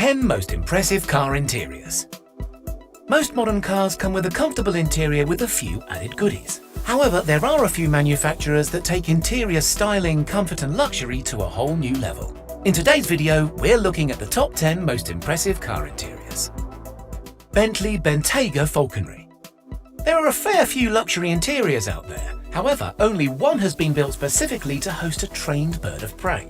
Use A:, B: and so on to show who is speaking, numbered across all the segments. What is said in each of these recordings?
A: 10 most impressive car interiors. Most modern cars come with a comfortable interior with a few added goodies. However, there are a few manufacturers that take interior styling, comfort and luxury to a whole new level. In today's video, we're looking at the top 10 most impressive car interiors. Bentley Bentayga Falconry. There are a fair few luxury interiors out there. However, only one has been built specifically to host a trained bird of prey.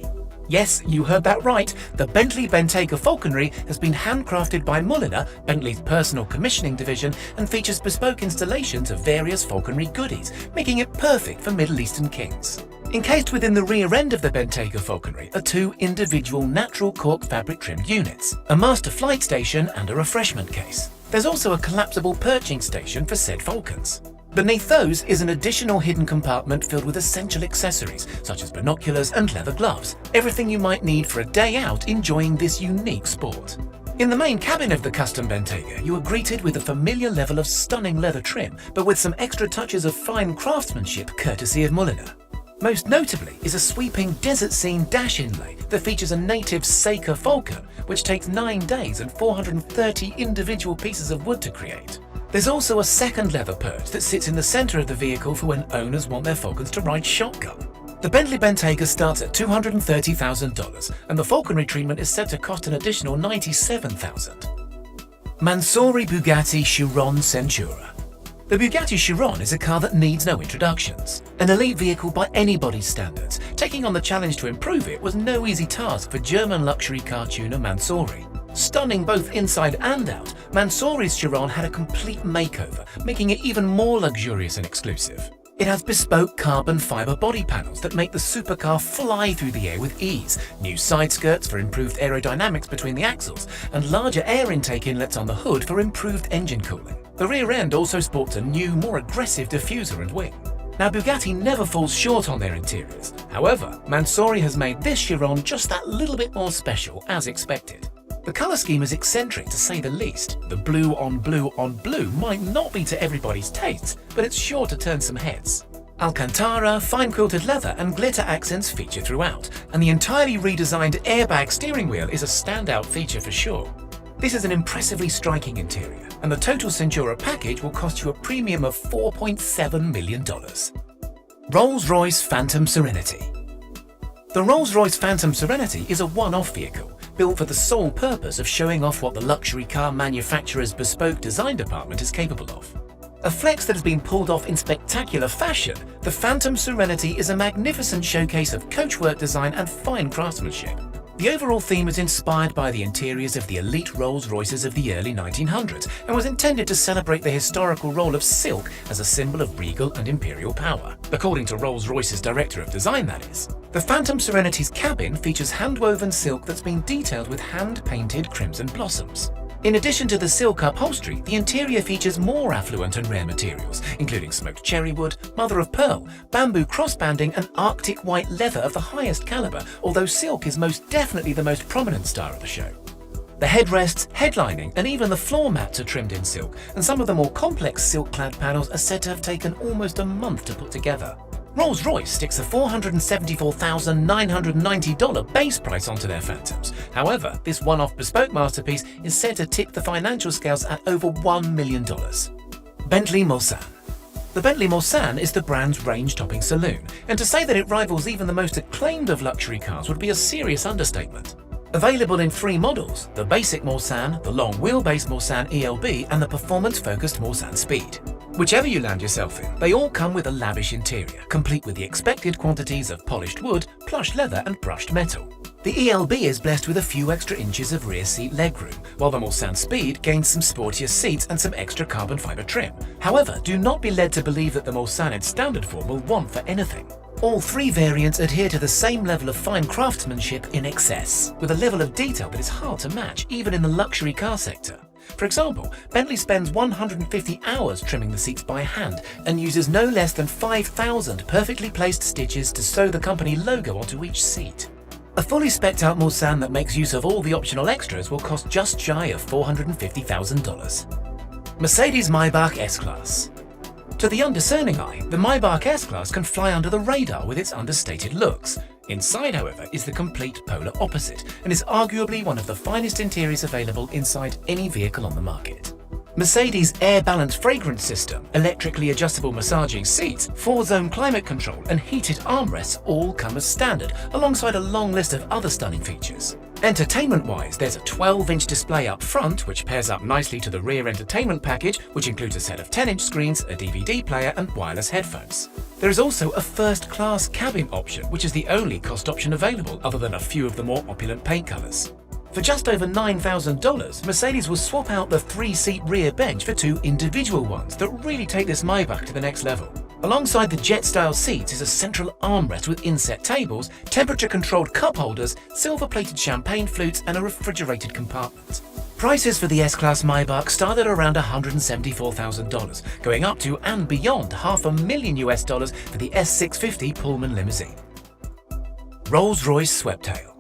A: Yes, you heard that right. The Bentley Bentayga Falconry has been handcrafted by Mulliner, Bentley's personal commissioning division, and features bespoke installations of various falconry goodies, making it perfect for Middle Eastern kings. Encased within the rear end of the Bentayga Falconry are two individual natural cork fabric trimmed units, a master flight station and a refreshment case. There's also a collapsible perching station for said falcons. Beneath those is an additional hidden compartment filled with essential accessories such as binoculars and leather gloves, everything you might need for a day out enjoying this unique sport. In the main cabin of the custom Bentayga, you are greeted with a familiar level of stunning leather trim, but with some extra touches of fine craftsmanship courtesy of Mulliner. Most notably is a sweeping desert scene dash inlay that features a native Seika falcon, which takes 9 days and 430 individual pieces of wood to create. There's also a second leather perch that sits in the centre of the vehicle for when owners want their falcons to ride shotgun. The Bentley Bentayga starts at $230,000 and the falconry treatment is said to cost an additional $97,000. Mansory Bugatti Chiron Centura. The Bugatti Chiron is a car that needs no introductions. An elite vehicle by anybody's standards, taking on the challenge to improve it was no easy task for German luxury car tuner Mansory. Stunning both inside and out, Mansory's Chiron had a complete makeover, making it even more luxurious and exclusive. It has bespoke carbon fibre body panels that make the supercar fly through the air with ease, new side skirts for improved aerodynamics between the axles, and larger air intake inlets on the hood for improved engine cooling. The rear end also sports a new, more aggressive diffuser and wing. Now, Bugatti never falls short on their interiors. However, Mansory has made this Chiron just that little bit more special, as expected. The colour scheme is eccentric to say the least. The blue on blue on blue might not be to everybody's tastes, but it's sure to turn some heads. Alcantara, fine quilted leather and glitter accents feature throughout, and the entirely redesigned airbag steering wheel is a standout feature for sure. This is an impressively striking interior, and the total Centura package will cost you a premium of $4.7 million. Rolls-Royce Phantom Serenity. The Rolls-Royce Phantom Serenity is a one-off vehicle, built for the sole purpose of showing off what the luxury car manufacturer's bespoke design department is capable of. A flex that has been pulled off in spectacular fashion, the Phantom Serenity is a magnificent showcase of coachwork design and fine craftsmanship. The overall theme is inspired by the interiors of the elite Rolls-Royces of the early 1900s and was intended to celebrate the historical role of silk as a symbol of regal and imperial power. According to Rolls-Royce's director of design, that is. The Phantom Serenity's cabin features hand-woven silk that's been detailed with hand-painted crimson blossoms. In addition to the silk upholstery, the interior features more affluent and rare materials, including smoked cherry wood, mother of pearl, bamboo crossbanding and Arctic white leather of the highest caliber, although silk is most definitely the most prominent star of the show. The headrests, headlining and even the floor mats are trimmed in silk, and some of the more complex silk-clad panels are said to have taken almost a month to put together. Rolls-Royce sticks a $474,990 base price onto their Phantoms. However, this one-off bespoke masterpiece is said to tip the financial scales at over $1 million. Bentley Mulsanne. The Bentley Mulsanne is the brand's range-topping saloon, and to say that it rivals even the most acclaimed of luxury cars would be a serious understatement. Available in 3 models, the basic Mulsanne, the long wheelbase Mulsanne ELB and the performance-focused Mulsanne Speed. Whichever you land yourself in, they all come with a lavish interior, complete with the expected quantities of polished wood, plush leather and brushed metal. The ELB is blessed with a few extra inches of rear seat legroom, while the Mulsanne Speed gains some sportier seats and some extra carbon fibre trim. However, do not be led to believe that the Mulsanne in standard form will want for anything. All 3 variants adhere to the same level of fine craftsmanship in excess, with a level of detail that is hard to match even in the luxury car sector. For example, Bentley spends 150 hours trimming the seats by hand and uses no less than 5,000 perfectly placed stitches to sew the company logo onto each seat. A fully spec'd out Mulsanne that makes use of all the optional extras will cost just shy of $450,000. Mercedes-Maybach S-Class. To the undiscerning eye, the Maybach S-Class can fly under the radar with its understated looks. Inside, however, is the complete polar opposite and is arguably one of the finest interiors available inside any vehicle on the market. Mercedes' air balance fragrance system, electrically adjustable massaging seats, 4-zone climate control and heated armrests all come as standard, alongside a long list of other stunning features. Entertainment-wise, there's a 12-inch display up front, which pairs up nicely to the rear entertainment package, which includes a set of 10-inch screens, a DVD player and wireless headphones. There is also a first-class cabin option, which is the only cost option available other than a few of the more opulent paint colours. For just over $9,000, Mercedes will swap out the 3-seat rear bench for 2 individual ones that really take this Maybach to the next level. Alongside the jet-style seats is a central armrest with inset tables, temperature-controlled cup holders, silver-plated champagne flutes and a refrigerated compartment. Prices for the S-Class Maybach start at around $174,000, going up to and beyond $500,000 for the S650 Pullman limousine. Rolls-Royce Sweptail.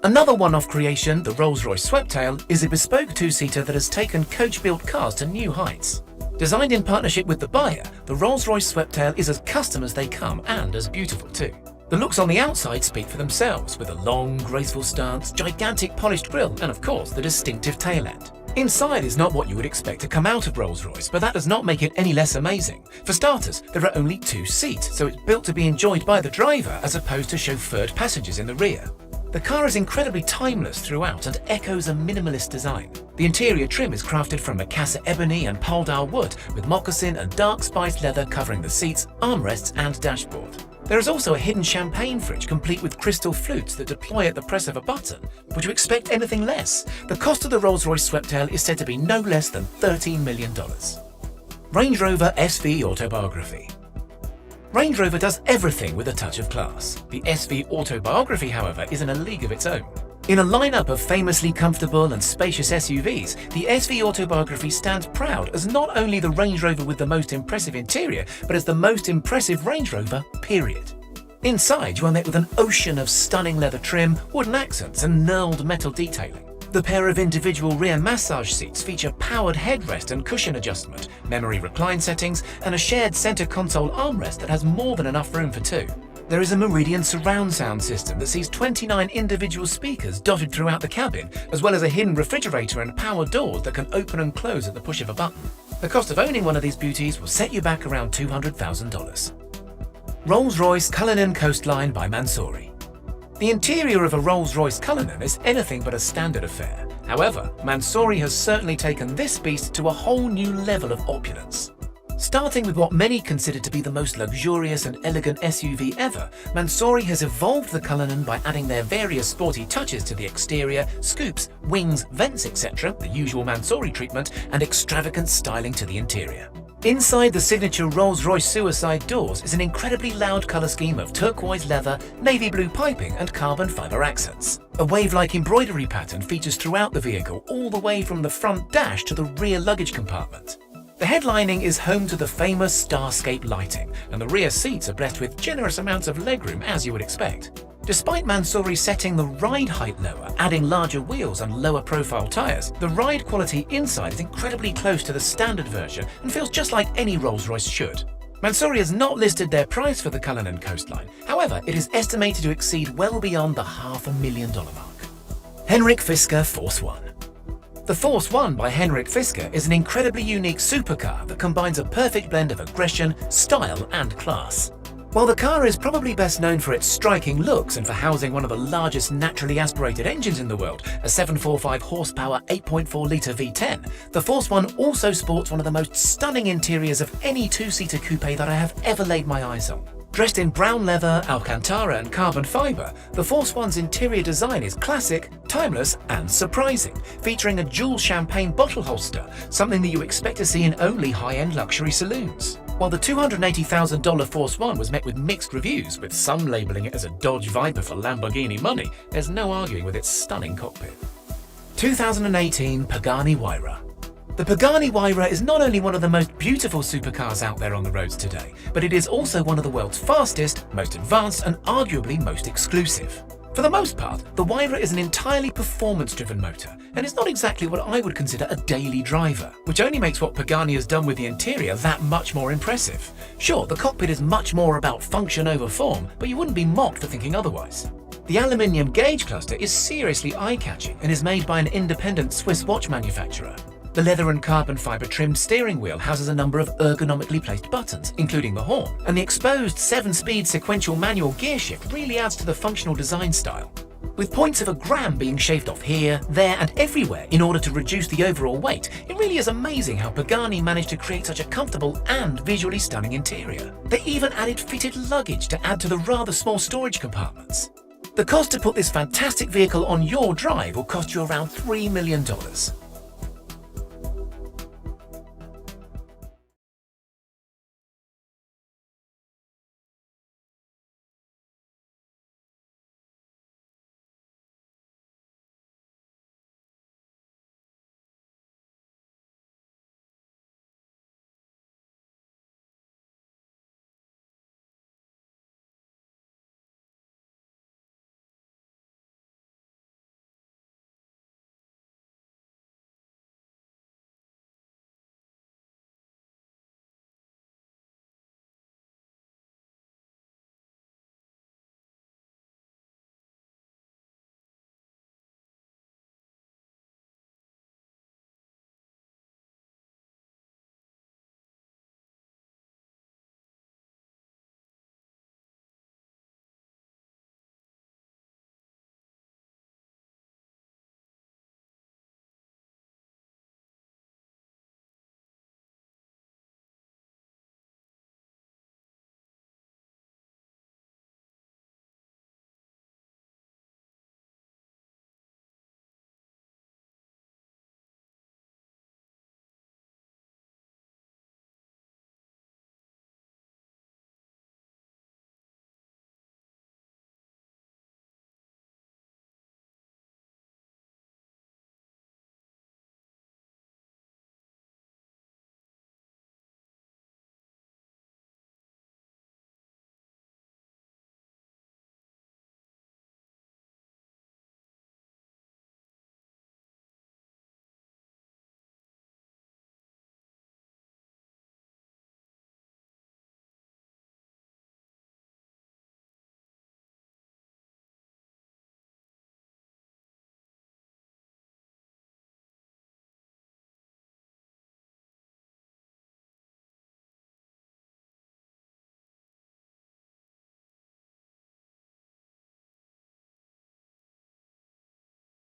A: Another one-off creation, the Rolls-Royce Sweptail, is a bespoke 2-seater that has taken coach-built cars to new heights. Designed in partnership with the buyer, the Rolls-Royce Sweptail is as custom as they come and as beautiful too. The looks on the outside speak for themselves, with a long, graceful stance, gigantic polished grille and of course the distinctive tail end. Inside is not what you would expect to come out of Rolls-Royce, but that does not make it any less amazing. For starters, there are only 2 seats, so it's built to be enjoyed by the driver as opposed to chauffeured passengers in the rear. The car is incredibly timeless throughout and echoes a minimalist design. The interior trim is crafted from Macassar ebony and Poldal wood, with moccasin and dark spiced leather covering the seats, armrests and dashboard. There is also a hidden champagne fridge complete with crystal flutes that deploy at the press of a button. Would you expect anything less? The cost of the Rolls-Royce Sweptail is said to be no less than $13 million. Range Rover SV Autobiography. Range Rover does everything with a touch of class. The SV Autobiography, however, is in a league of its own. In a lineup of famously comfortable and spacious SUVs, the SV Autobiography stands proud as not only the Range Rover with the most impressive interior, but as the most impressive Range Rover, period. Inside, you are met with an ocean of stunning leather trim, wooden accents and knurled metal detailing. The pair of individual rear massage seats feature powered headrest and cushion adjustment, memory recline settings, and a shared center console armrest that has more than enough room for 2. There is a Meridian surround sound system that sees 29 individual speakers dotted throughout the cabin, as well as a hidden refrigerator and power doors that can open and close at the push of a button. The cost of owning one of these beauties will set you back around $200,000. Rolls-Royce Cullinan Coastline by Mansory. The interior of a Rolls-Royce Cullinan is anything but a standard affair. However, Mansory has certainly taken this beast to a whole new level of opulence. Starting with what many consider to be the most luxurious and elegant SUV ever, Mansory has evolved the Cullinan by adding their various sporty touches to the exterior, scoops, wings, vents, etc., the usual Mansory treatment, and extravagant styling to the interior. Inside the signature Rolls-Royce suicide doors is an incredibly loud colour scheme of turquoise leather, navy blue piping and carbon fibre accents. A wave-like embroidery pattern features throughout the vehicle, all the way from the front dash to the rear luggage compartment. The headlining is home to the famous Starscape lighting, and the rear seats are blessed with generous amounts of legroom, as you would expect. Despite Mansory setting the ride height lower, adding larger wheels and lower profile tyres, the ride quality inside is incredibly close to the standard version and feels just like any Rolls-Royce should. Mansory has not listed their price for the Cullinan Coastline, however it is estimated to exceed well beyond the $500,000 mark. Henrik Fisker Force One. The Force One by Henrik Fisker is an incredibly unique supercar that combines a perfect blend of aggression, style and class. While the car is probably best known for its striking looks and for housing one of the largest naturally aspirated engines in the world, a 745 horsepower 8.4-litre V10, the Force One also sports one of the most stunning interiors of any 2-seater coupe that I have ever laid my eyes on. Dressed in brown leather, Alcantara and carbon fibre, the Force One's interior design is classic, timeless and surprising, featuring a dual champagne bottle holster, something that you expect to see in only high-end luxury saloons. While the $280,000 Force One was met with mixed reviews, with some labelling it as a Dodge Viper for Lamborghini money, there's no arguing with its stunning cockpit. 2018 Pagani Huayra. The Pagani Huayra is not only one of the most beautiful supercars out there on the roads today, but it is also one of the world's fastest, most advanced and arguably most exclusive. For the most part, the Wyra is an entirely performance-driven motor, and is not exactly what I would consider a daily driver, which only makes what Pagani has done with the interior that much more impressive. Sure, the cockpit is much more about function over form, but you wouldn't be mocked for thinking otherwise. The aluminium gauge cluster is seriously eye-catching and is made by an independent Swiss watch manufacturer. The leather and carbon fiber trimmed steering wheel houses a number of ergonomically placed buttons, including the horn, and the exposed 7-speed sequential manual gear shift really adds to the functional design style. With points of a gram being shaved off here, there and everywhere in order to reduce the overall weight, it really is amazing how Pagani managed to create such a comfortable and visually stunning interior. They even added fitted luggage to add to the rather small storage compartments. The cost to put this fantastic vehicle on your drive will cost you around $3 million.